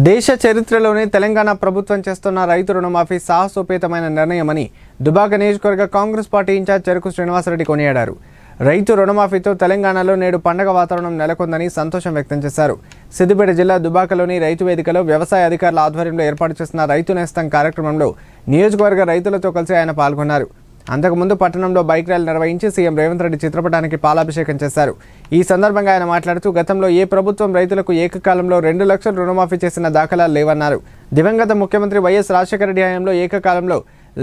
దేశ చరిత్రలోనే తెలంగాణ ప్రభుత్వం చేస్తున్న రైతు రుణమాఫీ సాహసోపేతమైన నిర్ణయమని దుబాక నియోజకవర్గ కాంగ్రెస్ పార్టీ ఇన్ఛార్జ్ చెరుకు శ్రీనివాసరెడ్డి కొనియాడారు. రైతు రుణమాఫీతో తెలంగాణలో నేడు పండగ వాతావరణం నెలకొందని సంతోషం వ్యక్తం చేశారు. సిద్దిపేట జిల్లా దుబాకలోని రైతు వేదికలో వ్యవసాయ అధికారుల ఆధ్వర్యంలో ఏర్పాటు చేసిన రైతు నేస్తం కార్యక్రమంలో నియోజకవర్గ రైతులతో కలిసి ఆయన పాల్గొన్నారు. అంతకుముందు పట్టణంలో బైక్ ర్యాలీ నిర్వహించి సీఎం రేవంత్ రెడ్డి చిత్రపటానికి పాలాభిషేకం చేశారు. ఈ సందర్భంగా ఆయన మాట్లాడుతూ గతంలో ఏ ప్రభుత్వం రైతులకు ఏకకాలంలో 2 లక్షల రుణమాఫీ చేసిన దాఖలాలు లేవన్నారు. దివంగత ముఖ్యమంత్రి వైఎస్ రాజశేఖర రెడ్డి హయాంలో ఏకకాలంలో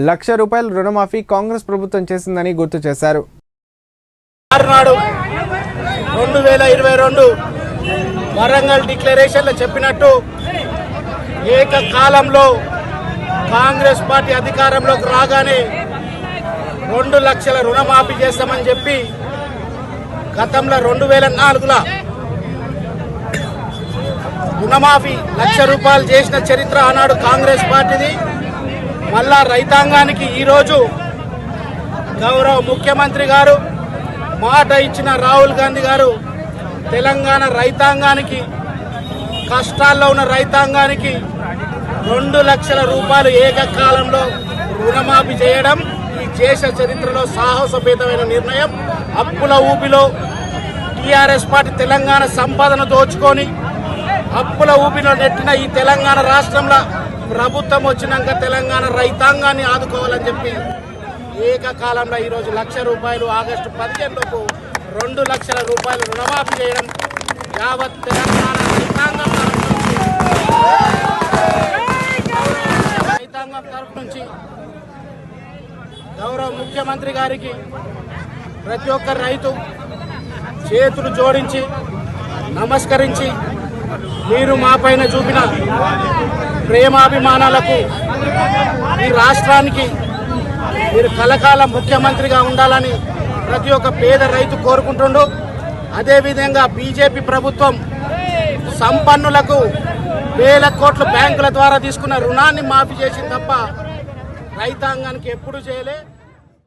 ₹1,00,000 రుణమాఫీ కాంగ్రెస్ ప్రభుత్వం చేసిందని గుర్తు చేశారు. 2022 వరంగల్ డిక్లరేషన్లో చెప్పినట్టు ఏకకాలంలో కాంగ్రెస్ పార్టీ అధికారంలోకి రాగానే 2 లక్షల రుణమాఫీ చేస్తామని చెప్పి గతంలో 2004లో రుణమాఫీ ₹1,00,000 చేసిన చరిత్ర ఆనాడు కాంగ్రెస్ పార్టీది. మళ్ళా రైతాంగానికి ఈరోజు గౌరవ ముఖ్యమంత్రి గారు మాట ఇచ్చిన రాహుల్ గాంధీ గారు తెలంగాణ రైతాంగానికి, కష్టాల్లో ఉన్న రైతాంగానికి 2 లక్షల రూపాయలు ఏకకాలంలో రుణమాఫీ చేయడం ఈ దేశ చరిత్రలో సాహసోపేతమైన నిర్ణయం. అప్పుల ఊపిలో టీఆర్ఎస్ పార్టీ తెలంగాణ సంపదన దోచుకొని అప్పుల ఊపిలో నెట్టిన ఈ తెలంగాణ రాష్ట్రంలో ప్రభుత్వం వచ్చినాక తెలంగాణ రైతాంగాన్ని ఆదుకోవాలని చెప్పి ఏకకాలంలో ఈరోజు ₹1,00,000 ఆగస్టు 15 లోపు 2 లక్షల రూపాయలు రుణమాఫీ చేయడం యావత్ తెలంగాణ రైతాంగం తరఫు నుంచి గౌరవ ముఖ్యమంత్రి గారికి ప్రతి ఒక్క రైతు చేతులు జోడించి నమస్కరించి మీరు మా పైన చూపిన ప్రేమాభిమానాలకు ఈ రాష్ట్రానికి మీరు కలకాలం ముఖ్యమంత్రిగా ఉండాలని ప్రతి ఒక్క పేద రైతు కోరుకుంటుండు. అదేవిధంగా బీజేపీ ప్రభుత్వం సంపన్నులకు వేల కోట్ల బ్యాంకుల ద్వారా తీసుకున్న రుణాన్ని మాఫీ చేసింది తప్ప రైతాంగానికి ఎప్పుడు చేయలే.